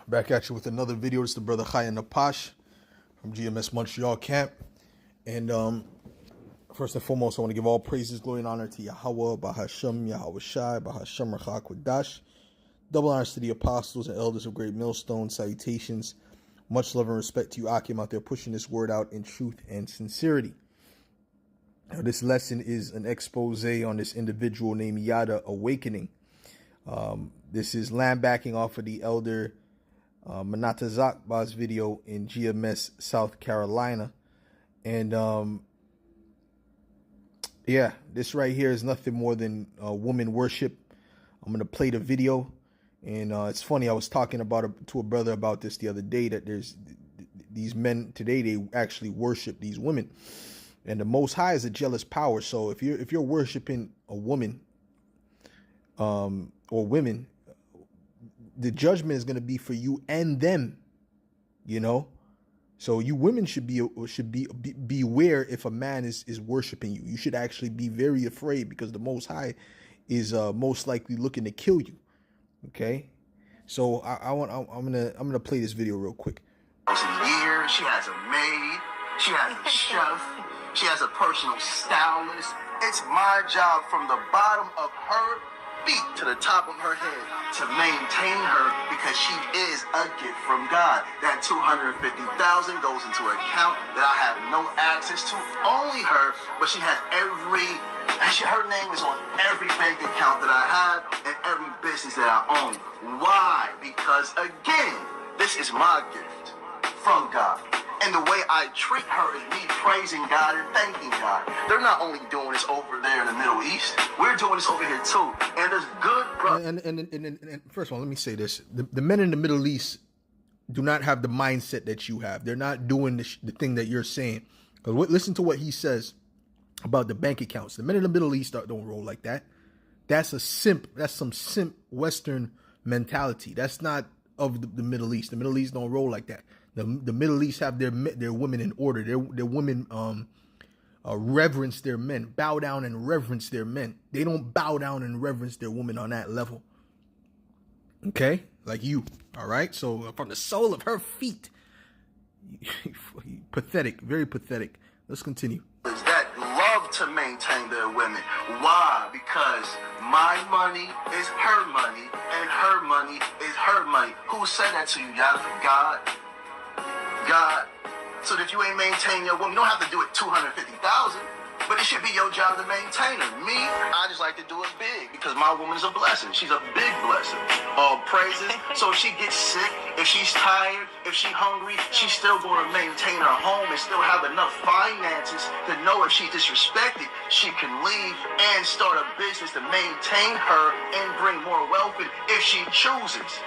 Back at you with another video. It's the brother Chaya Napash from GMS Montreal camp. And first and foremost, I want to give all praises, glory, and honor to Yahweh, Bahashem, Yahweh Shai, Bahashem, Rachak, Wadash. Double honors to the apostles and elders of Great Millstone. Salutations. Much love and respect to you, Akim, out there pushing this word out in truth and sincerity. Now, this lesson is an expose on this individual named Yada Awakening. This is landbacking off of the elder Manata Zakba's video in GMS, South Carolina. And yeah, this right here is nothing more than woman worship. I'm going to play the video. And it's funny, I was talking to a brother about this the other day, that there's these men today, they actually worship these women. And the Most High is a jealous power. So if you're worshiping a woman or women, the judgment is going to be for you and them, you know. So you women should beware if a man is worshiping you. You should actually be very afraid, because the Most High is most likely looking to kill you. Okay, so I'm gonna play this video real quick. Years, she has a maid, she has a chef, she has a personal stylist. It's my job from the bottom of her feet to the top of her head to maintain her, because she is a gift from God. That $250,000 goes into an account that I have no access to, only her, but she has her name is on every bank account that I have and every business that I own. Why? Because again, this is my gift from God. And the way I treat her is me praising God and thanking God. They're not only doing this over there in the Middle East, we're doing this over here too. And there's good brothers. And first of all, let me say this. The men in the Middle East do not have the mindset that you have. They're not doing the thing that you're saying. Because listen to what he says about the bank accounts. The men in the Middle East don't roll like that. That's a simp. That's some simp Western mentality. That's not of the Middle East. The Middle East don't roll like that. The Middle East have their women in order. Their women reverence their men, bow down and reverence their men. They don't bow down and reverence their women on that level. Okay, like you. All right. So from the sole of her feet, pathetic, very pathetic. Let's continue. That love to maintain their women. Why? Because my money is her money and her money is her money. Who said that to you, y'all? God. So if you ain't maintain your woman, you don't have to do it $250,000, but it should be your job to maintain her. Me, I just like to do it big, because my woman is a blessing. She's a big blessing. All praises. So if she gets sick, if she's tired, if she's hungry, she's still going to maintain her home and still have enough finances to know if she's disrespected, she can leave and start a business to maintain her and bring more wealth in if she chooses.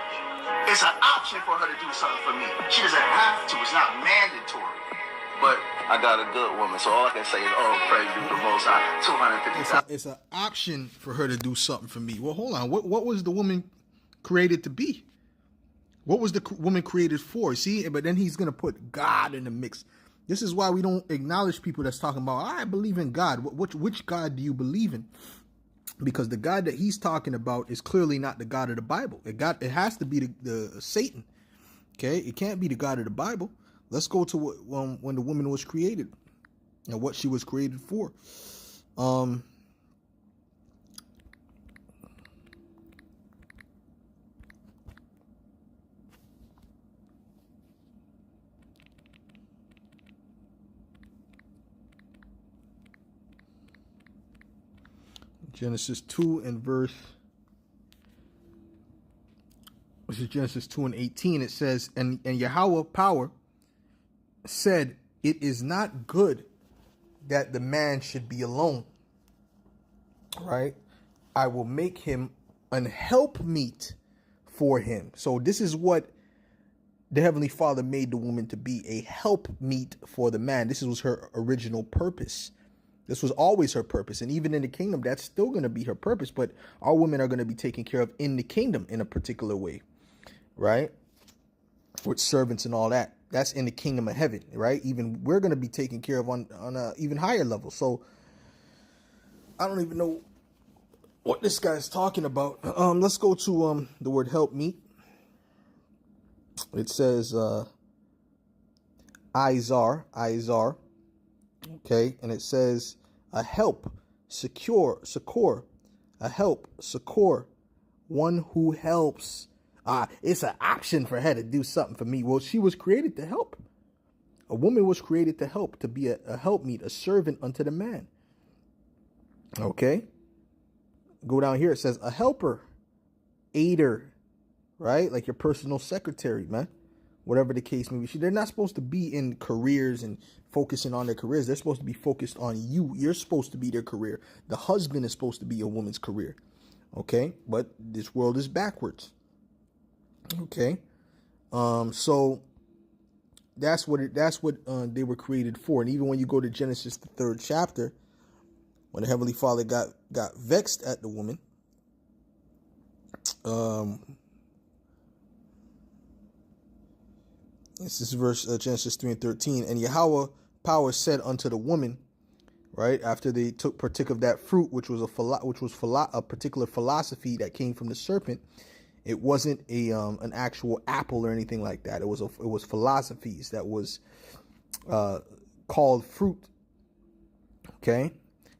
It's an option for her to do something for me. She doesn't have to. It's not mandatory. But I got a good woman, so all I can say is, oh, praise you the Most High. $250,000. It's an option for her to do something for me. Well, hold on. What was the woman created to be? What was the woman created for? See, but then he's going to put God in the mix. This is why we don't acknowledge people that's talking about, I believe in God. Which God do you believe in? Because the God that he's talking about is clearly not the God of the Bible. It has to be the Satan. Okay, it can't be the God of the Bible. Let's go to when the woman was created and what she was created for. Genesis 2 and verse, which is Genesis 2 and 18. It says, and Yahweh power said, it is not good that the man should be alone. Right? I will make him an helpmeet for him. So this is what the Heavenly Father made the woman to be, a helpmeet for the man. This was her original purpose. This was always her purpose. And even in the kingdom, that's still going to be her purpose. But our women are going to be taken care of in the kingdom in a particular way. Right? With servants and all that. That's in the kingdom of heaven. Right? Even we're going to be taken care of on a even higher level. So I don't even know what this guy's talking about. Let's go to the word help meet. It says Izar, okay, and it says a help, succor, a help, succor, one who helps. It's an option for her to do something for me. Well, she was created to help. A woman was created to help, to be a helpmeet, a servant unto the man. Okay. Go down here. It says a helper, aider, right? Like your personal secretary, man. Whatever the case may be. They're not supposed to be in careers and focusing on their careers. They're supposed to be focused on you. You're supposed to be their career. The husband is supposed to be a woman's career. Okay. But this world is backwards. Okay. So that's what they were created for. And even when you go to Genesis, the 3rd chapter, when the Heavenly Father got vexed at the woman, this is verse Genesis 3:13. And Yahweh power said unto the woman, right after they partook of that fruit, which was a particular philosophy that came from the serpent. It wasn't an actual apple or anything like that. It was philosophies that was called fruit. Okay,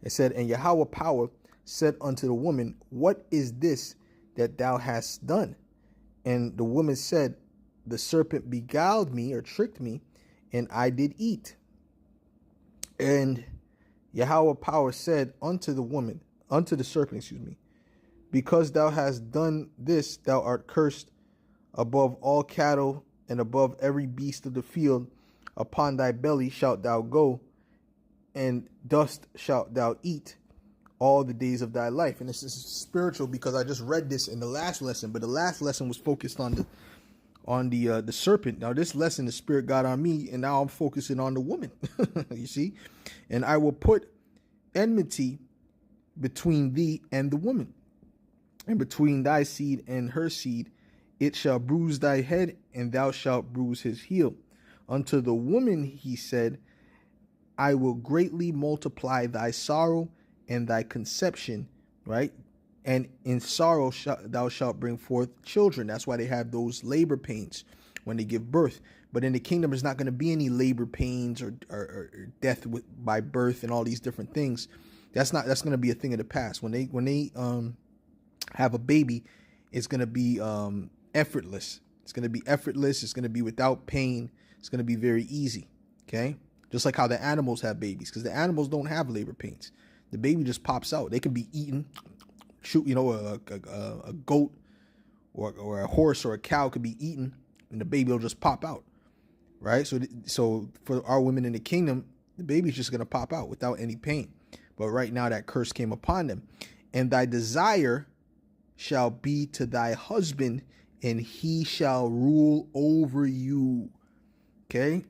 it said, and Yahweh power said unto the woman, what is this that thou hast done? And the woman said, the serpent beguiled me or tricked me, and I did eat. And Yahweh power said unto the serpent, because thou hast done this, thou art cursed above all cattle and above every beast of the field. Upon thy belly shalt thou go, and dust shalt thou eat all the days of thy life. And this is spiritual because I just read this in the last lesson, but the last lesson was focused on the serpent. Now this lesson, the Spirit got on me, and now I'm focusing on the woman. You see? And I will put enmity between thee and the woman, and between thy seed and her seed. It shall bruise thy head, and thou shalt bruise his heel. Unto the woman he said, I will greatly multiply thy sorrow and thy conception, right? And in sorrow thou shalt bring forth children. That's why they have those labor pains when they give birth. But in the kingdom, there's not going to be any labor pains or death by birth and all these different things. That's going to be a thing of the past. When they have a baby, it's going to be effortless. It's going to be effortless. It's going to be without pain. It's going to be very easy. Okay, just like how the animals have babies, because the animals don't have labor pains. The baby just pops out. They can be eaten. Shoot, a goat or a horse or a cow could be eaten, and the baby will just pop out, right? So for our women in the kingdom, the baby's just gonna pop out without any pain. But right now, that curse came upon them, and thy desire shall be to thy husband, and he shall rule over you. Okay,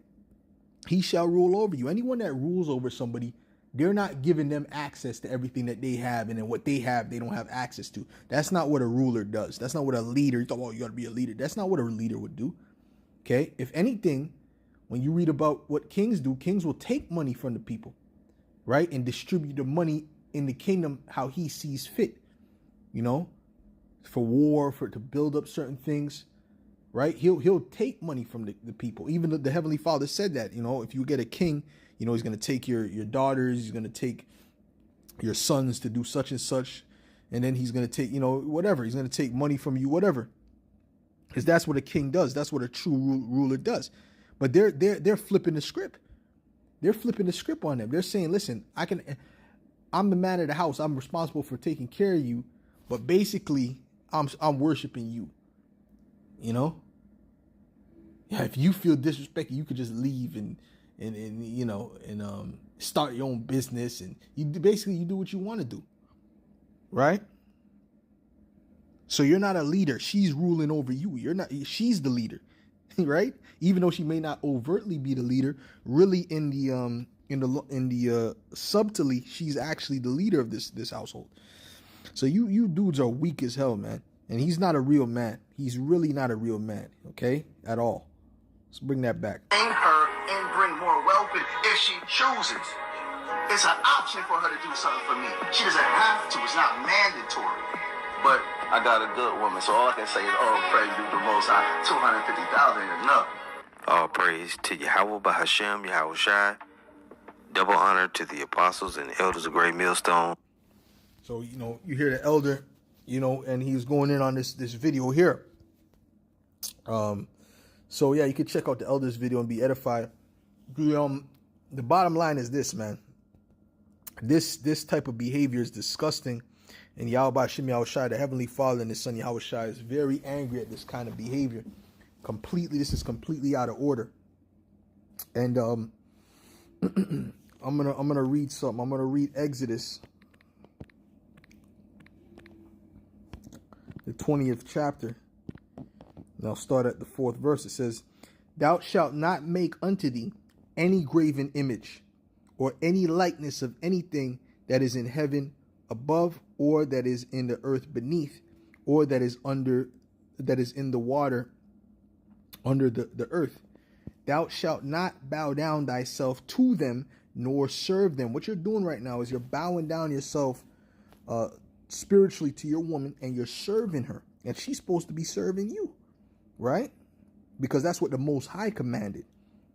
he shall rule over you. Anyone that rules over somebody, they're not giving them access to everything that they have, and then what they have, they don't have access to. That's not what a ruler does. That's not what a leader, you thought, oh, you got to be a leader. That's not what a leader would do. Okay. If anything, when you read about what kings do, kings will take money from the people, right? And distribute the money in the kingdom how he sees fit, for war, to build up certain things, right? He'll take money from the people. Even the Heavenly Father said that, if you get a king, he's going to take your daughters, he's going to take your sons to do such and such, and then he's going to take, whatever. He's going to take money from you, whatever. Because that's what a king does. That's what a true ruler does. But they're flipping the script. They're flipping the script on them. They're saying, listen, I'm the man of the house. I'm responsible for taking care of you, but basically I'm worshiping you. Yeah, if you feel disrespected, you could just leave and start your own business, and you do what you want to do, right? So you're not a leader. She's ruling over you. You're not. She's the leader, right? Even though she may not overtly be the leader, really in the subtly, she's actually the leader of this household. So you dudes are weak as hell, man. And he's not a real man. He's really not a real man, okay, at all. Let's bring that back. Her and bring more wealth if she chooses. It's an option for her to do something for me. She doesn't have to. It's not mandatory. But I got a good woman, so all I can say is, oh, praise you the Most High. 250,000 ain't enough. All praise to Yahweh Bahashem, Yahweh Shai. Double honor to the apostles and elders of Great Millstone. So, you hear the elder, and he's going in on this video here. So yeah, you can check out the elder's video and be edified. The bottom line is this, man. This type of behavior is disgusting. And Yahweh Shem Yahweh Shai, the Heavenly Father, and His Son Yahweh Shai is very angry at this kind of behavior. This is completely out of order. And I'm gonna read something. I'm gonna read Exodus, the 20th chapter. And I'll start at the 4th verse. It says, "Thou shalt not make unto thee any graven image, or any likeness of anything that is in heaven above, or that is in the earth beneath, or that is in the water under the earth. Thou shalt not bow down thyself to them, nor serve them." What you're doing right now is you're bowing down yourself spiritually to your woman, and you're serving her, and she's supposed to be serving you, right? Because that's what the Most High commanded.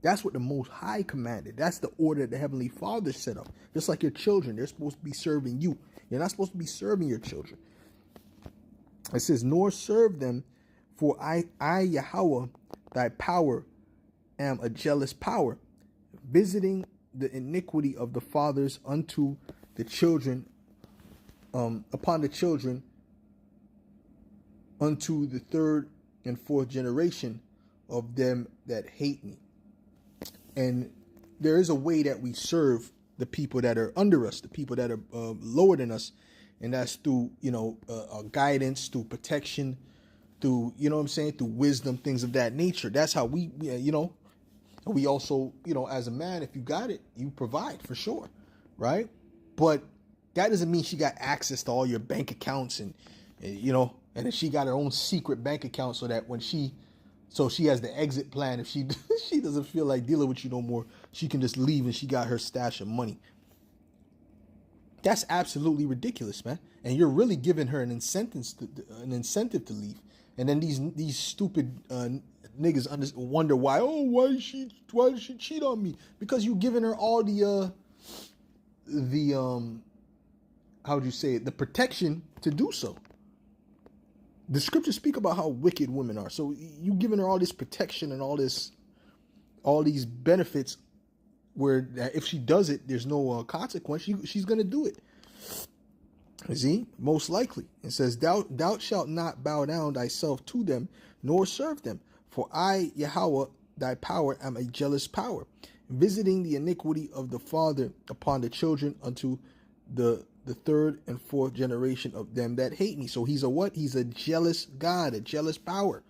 That's what the Most High commanded. That's the order that the Heavenly Father set up. Just like your children, they're supposed to be serving you. You're not supposed to be serving your children. It says, "Nor serve them, for I Yahweh, thy power, am a jealous power, visiting the iniquity of the fathers unto the children, upon the children, unto the third and fourth generation of them that hate me." And there is a way that we serve the people that are under us, the people that are lower than us, and that's through guidance, through protection, through through wisdom, things of that nature. That's how we also as a man, if you got it, you provide for sure, right? But that doesn't mean she got access to all your bank accounts and then she got her own secret bank account so that when she has the exit plan. If she doesn't feel like dealing with you no more, she can just leave and she got her stash of money. That's absolutely ridiculous, man. And you're really giving her an incentive to leave. And then these stupid niggas wonder why. Oh, why did she cheat on me? Because you giving her all the how would you say it? The protection to do so. The scriptures speak about how wicked women are. So you giving her all this protection and all these benefits, where if she does it, there's no consequence. She's gonna do it. See, most likely. It says, "Thou shalt not bow down thyself to them, nor serve them. For I, Yahweh, thy power, am a jealous power, visiting the iniquity of the father upon the children unto the third and fourth generation of them that hate me." So he's a what? He's a jealous God, a jealous power,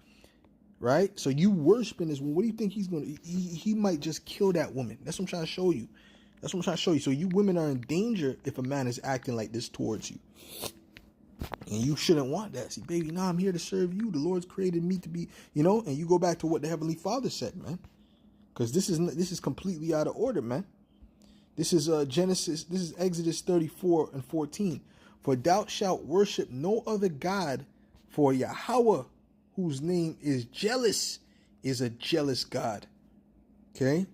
right? So you worshiping this woman. What do you think he's going to? He might just kill that woman. That's what I'm trying to show you. So you women are in danger if a man is acting like this towards you. And you shouldn't want that. See, baby, nah, I'm here to serve you. The Lord's created me to be, and you go back to what the Heavenly Father said, man. Because this is completely out of order, man. This is Exodus 34 and 14. "For thou shalt worship no other God, for Yahweh, whose name is jealous, is a jealous God." Okay?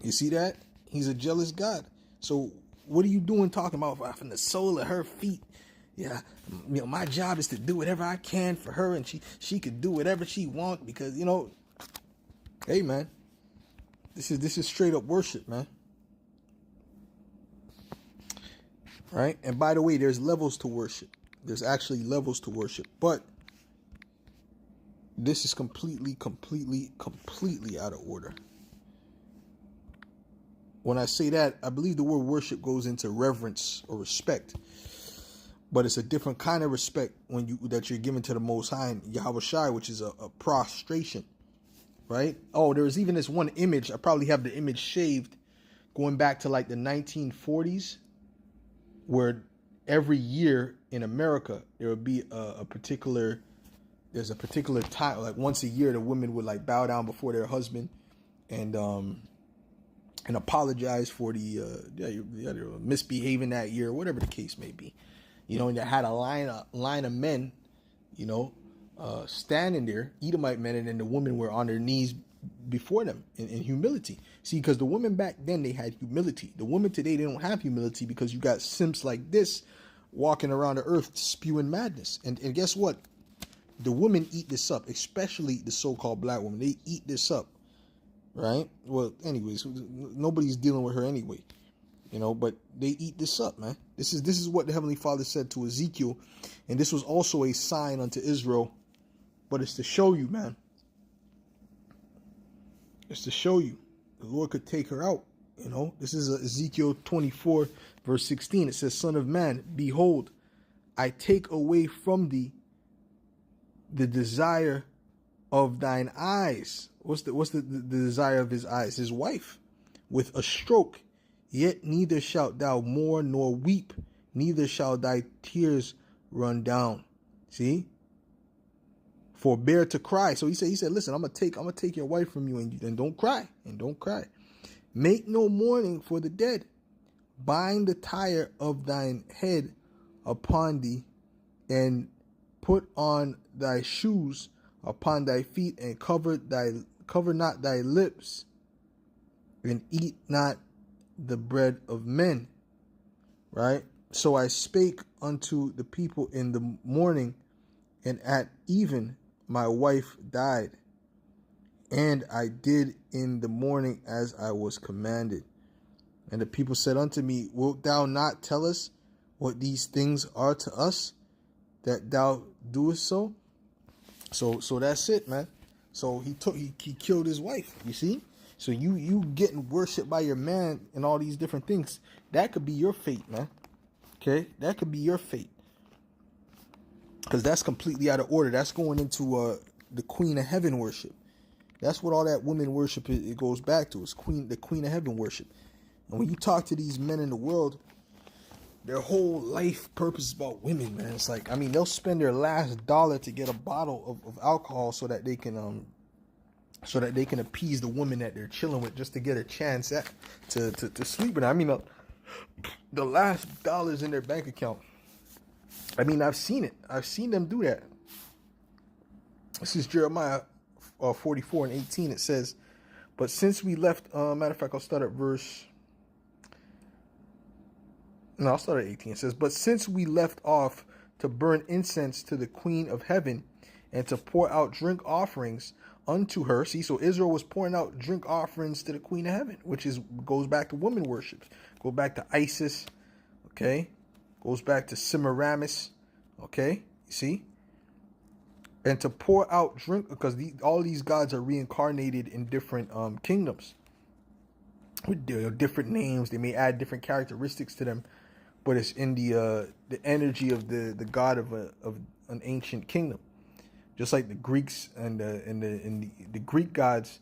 You see that? He's a jealous God. So what are you doing talking about from the sole of her feet? Yeah, my job is to do whatever I can for her, and she could do whatever she wants because, hey, man, this is straight up worship, man. Right? And by the way, there's levels to worship. There's actually levels to worship. But this is completely out of order. When I say that, I believe the word worship goes into reverence or respect. But it's a different kind of respect that you're giving to the Most High, Yahweh Shai, which is a prostration. Right? Oh, there's even this one image. I probably have the image shaved going back to like the 1940s. Where every year in America there would be a particular time, like once a year the women would like bow down before their husband and apologize for the misbehaving that year, whatever the case may be. and they had a line of men, standing there, Edomite men, and then the women were on their knees before them in humility. See, because the women back then, they had humility. The women today, they don't have humility, because you got simps like this walking around the earth spewing madness. And guess what? The women eat this up, especially the so-called black woman. They eat this up, right? Well, anyways, nobody's dealing with her anyway, but they eat this up, man. This is what the Heavenly Father said to Ezekiel, and this was also a sign unto Israel, but it's to show you, man. It's to show you the Lord could take her out. This is Ezekiel 24, verse 16. It says, Son of man, behold, I take away from thee the desire of thine eyes. What's the desire of his eyes? His wife, with a stroke. Yet neither shalt thou mourn nor weep, neither shall thy tears run down. See? Forbear to cry. So he said, listen, I'm gonna take your wife from you, and don't cry, Make no mourning for the dead. Bind the tire of thine head upon thee, and put on thy shoes upon thy feet, and cover not thy lips, and eat not the bread of men. Right? So I spake unto the people in the morning, and at even my wife died. And I did in the morning as I was commanded. And the people said unto me, Wilt thou not tell us what these things are to us, that thou doest so? So that's it, man. So he killed his wife, you see? So you getting worshipped by your man and all these different things, that could be your fate, man. Okay? That could be your fate. Because that's completely out of order. That's going into the Queen of Heaven worship. That's what all that women worship it goes back to. It's the Queen of Heaven worship. And when you talk to these men in the world, their whole life purpose is about women, man. It's like, they'll spend their last dollar to get a bottle of alcohol so that they can appease the woman that they're chilling with, just to get a chance to sleep with her. The last dollars in their bank account. I've seen it. I've seen them do that. This is Jeremiah 44 and 18. It says, but since we left, matter of fact, I'll start at 18. It says, but since we left off to burn incense to the Queen of Heaven, and to pour out drink offerings unto her. See, so Israel was pouring out drink offerings to the Queen of Heaven, which goes back to woman worship. Go back to Isis, okay? Goes back to Semiramis, okay? You see? And to pour out drink, because all these gods are reincarnated in different kingdoms with different names. They may add different characteristics to them, but it's in the energy of the god of an ancient kingdom. Just like the Greeks and the Greek gods,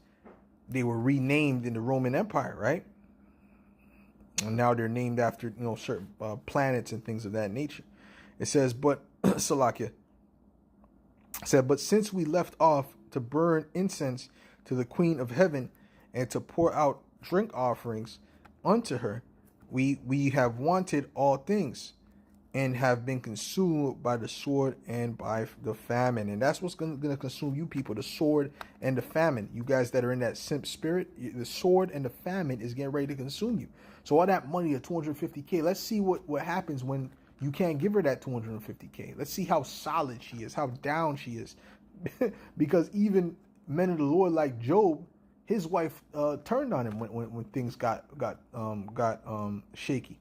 they were renamed in the Roman Empire, right? And now they're named after certain planets and things of that nature. It says, but Salakia said, but since we left off to burn incense to the Queen of Heaven, and to pour out drink offerings unto her, we have wanted all things, and have been consumed by the sword and by the famine. And that's what's going to consume you people, the sword and the famine. You guys that are in that simp spirit, the sword and the famine is getting ready to consume you. So all that money of 250K, let's see what happens when you can't give her that 250K. Let's see how solid she is, how down she is. Because even men of the Lord like Job, his wife turned on him when things got shaky.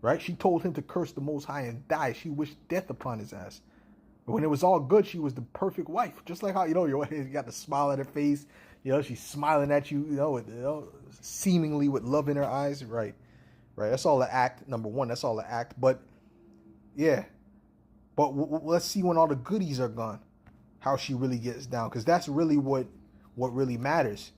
Right? She told him to curse the Most High and die. She wished death upon his ass. But when it was all good, she was the perfect wife. Just like how, you got the smile on her face. She's smiling at you, seemingly with love in her eyes. Right. That's all the act. Number one, that's all the act. But, yeah. But let's see when all the goodies are gone, how she really gets down. Because that's really what really matters.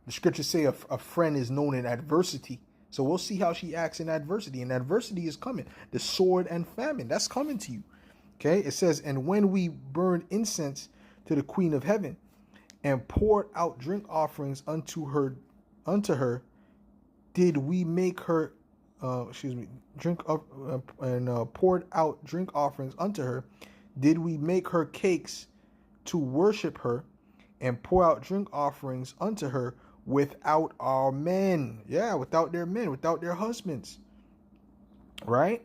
The scriptures say a friend is known in adversity. So we'll see how she acts in adversity. And adversity is coming. The sword and famine, that's coming to you. Okay, it says, and when we burned incense to the Queen of Heaven, and poured out drink offerings unto her, did we make her drink up and poured out drink offerings unto her, did we make her cakes to worship her, and pour out drink offerings unto her without our men. Yeah, without their men, without their husbands. Right?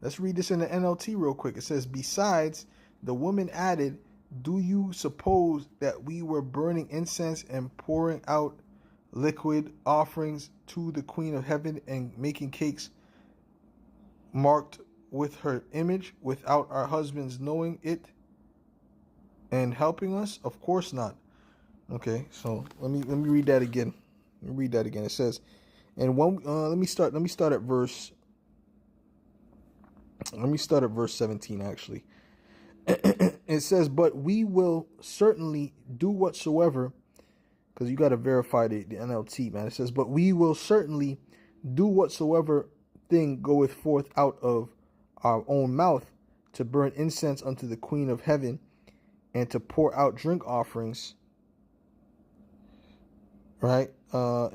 Let's read this in the NLT real quick. It says, besides, the woman added, do you suppose that we were burning incense and pouring out liquid offerings to the Queen of Heaven and making cakes marked with her image without our husbands knowing it and helping us? Of course not. Okay, so let me read that again. It says, and one let me start at verse 17 actually. It says, but we will certainly do whatsoever, because you got to verify the NLT, man. It says, but we will certainly do whatsoever thing goeth forth out of our own mouth, to burn incense unto the Queen of Heaven, and to pour out drink offerings, right? Salakia,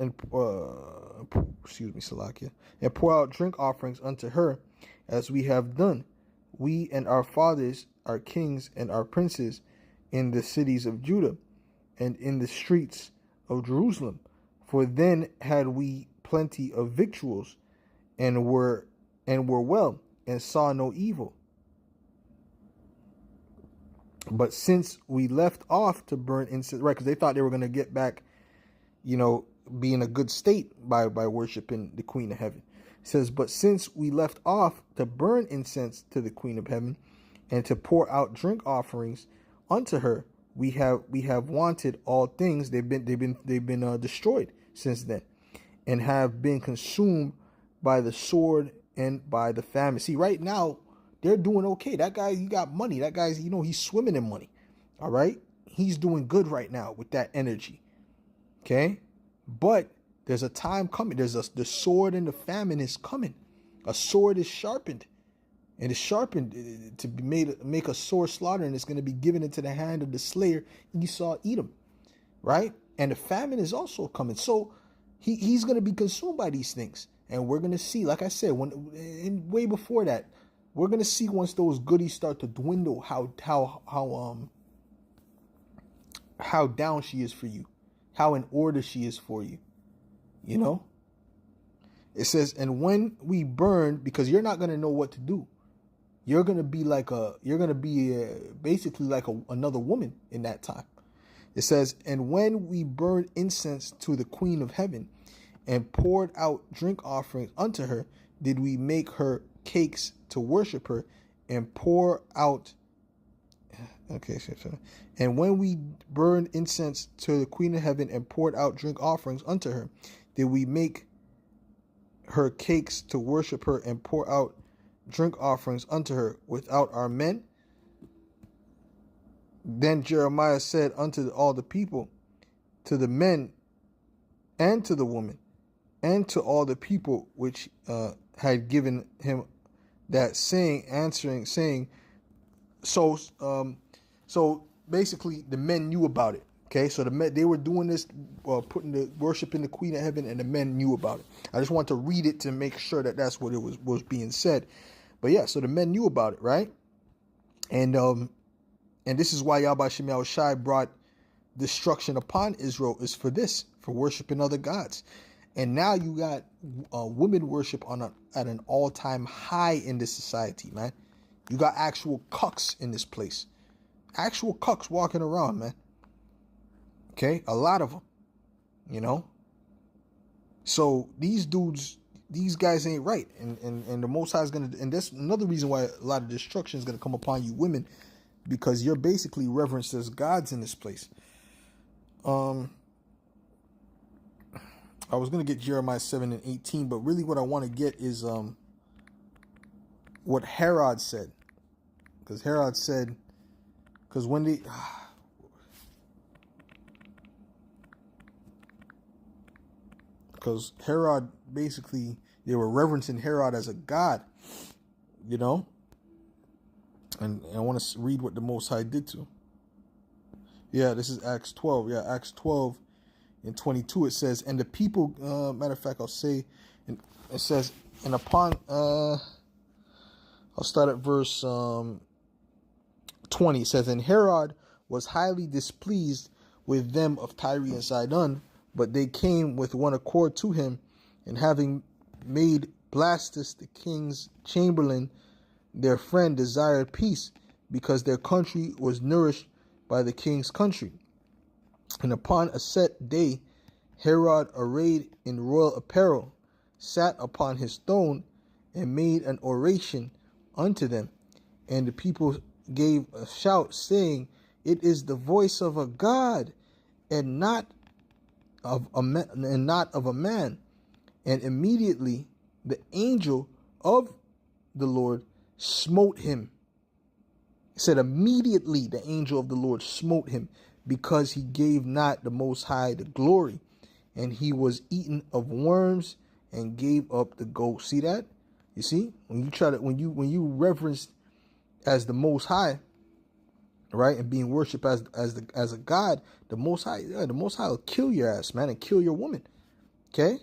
and pour out drink offerings unto her, as we have done, we and our fathers, our kings and our princes, in the cities of Judah, and in the streets of Jerusalem. For then had we plenty of victuals, and were well, and saw no evil. But since we left off to burn incense, right, because they thought they were going to get back, be in a good state by worshiping the Queen of Heaven. It says, but since we left off to burn incense to the Queen of Heaven, and to pour out drink offerings unto her, we have wanted all things. They've been destroyed since then, and have been consumed by the sword and by the famine. See, right now they're doing okay. That guy, he got money. That guy's, he's swimming in money. All right, he's doing good right now with that energy. Okay, but there's a time coming. The sword and the famine is coming. A sword is sharpened. And it's sharpened to make a sore slaughter, and it's going to be given into the hand of the slayer, Esau, Edom, right? And the famine is also coming. So he's going to be consumed by these things. And we're going to see, like I said, way before that, we're going to see once those goodies start to dwindle, how down she is for you, how in order she is for you, It says, and when we burn, because you're not going to know what to do. You're going to be basically like another woman in that time. It says, and when we burned incense to the Queen of Heaven and poured out drink offerings unto her, did we make her cakes to worship her and pour out. Okay. And when we burned incense to the Queen of Heaven and poured out drink offerings unto her, did we make her cakes to worship her and pour out drink offerings unto her without our men? Then Jeremiah said unto all the people, to the men and to the women, and to all the people which had given him that saying, answering, saying, so basically the men knew about it. Okay, so the men, they were doing this, putting the worship in the Queen of Heaven, and the men knew about it. I just want to read it to make sure that that's what it was being said. But yeah, so the men knew about it, right? And this is why Yahweh Shem Shai brought destruction upon Israel, is for this, for worshiping other gods. And now you got women worship at an all-time high in this society, man. You got actual cucks in this place. Actual cucks walking around, man. Okay, a lot of them, So these dudes, these guys ain't right. And the Most High is going to, and that's another reason why a lot of destruction is going to come upon you women, because you're basically reverenced as gods in this place. I was going to get Jeremiah 7 and 18, but really what I want to get is what Herod said. Because Herod said, because when they... Because Herod, basically, they were reverencing Herod as a god, And I want to read what the Most High did to him. Yeah, this is Acts 12. Yeah, Acts 12 and 22, it says, and the people, matter of fact, I'll say, and it says, And upon, I'll start at verse 20. It says, and Herod was highly displeased with them of Tyre and Sidon, but they came with one accord to him, and having made Blastus the king's chamberlain their friend, desired peace, because their country was nourished by the king's country. And upon a set day, Herod, arrayed in royal apparel, sat upon his throne and made an oration unto them. And the people gave a shout, saying, it is the voice of a God, and not of a man. And immediately the angel of the Lord smote him. It said immediately the angel of the Lord smote him, because he gave not the Most High the glory, and he was eaten of worms and gave up the ghost. See that? You see, when you reverence as the Most High, right, and being worshipped as a God, the Most High will kill your ass, man, and kill your woman. Okay,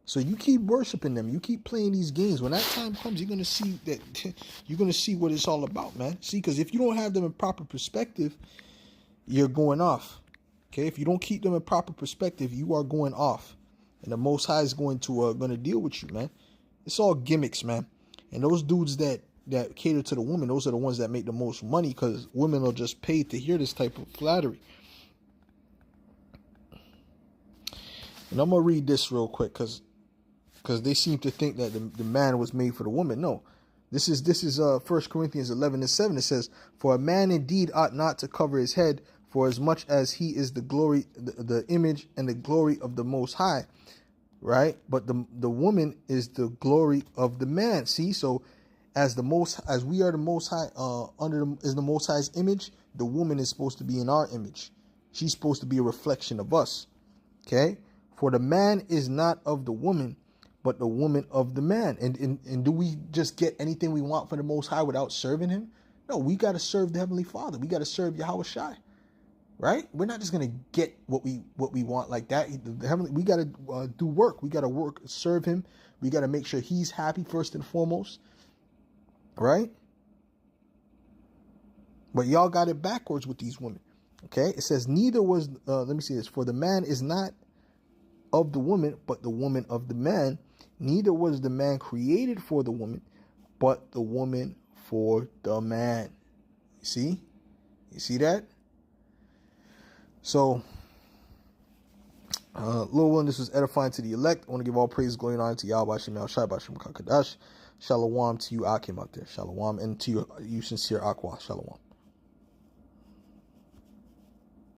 so you keep worshiping them, you keep playing these games. When that time comes, you're gonna see that you're gonna see what it's all about, man. See, because if you don't have them in proper perspective, you're going off. Okay, if you don't keep them in proper perspective, you are going off, and the Most High is going to deal with you, man. It's all gimmicks, man. And those dudes that cater to the women, those are the ones that make the most money, because women are just paid to hear this type of flattery. And I'm gonna read this real quick, because they seem to think that the man was made for the woman. No, this is 1 Corinthians 11:7. It says, for a man indeed ought not to cover his head, for as much as he is the glory, the image and the glory of the Most High, right? But the woman is the glory of the man. See, so as we are the Most High, is the Most High's image, the woman is supposed to be in our image. She's supposed to be a reflection of us. Okay, for the man is not of the woman, but the woman of the man. And do we just get anything we want for the Most High without serving him? No, we got to serve the Heavenly Father. We got to serve Yahweh Shai, right? We're not just going to get what we want like that. We got to do work. We got to work, serve him. We got to make sure he's happy first and foremost, right? But y'all got it backwards with these women. Okay, it says neither was, let me see this, for the man is not of the woman, but the woman of the man. Neither was the man created for the woman, but the woman for the man. You see? You see that? So, Lord willing, this was edifying to the elect. I want to give all praise, glory, and honor to Yahweh Shem Shai B'Shem Kakadash. Shalom to you, Akim, out there. Shalom. And to you sincere Aqua. Shalom.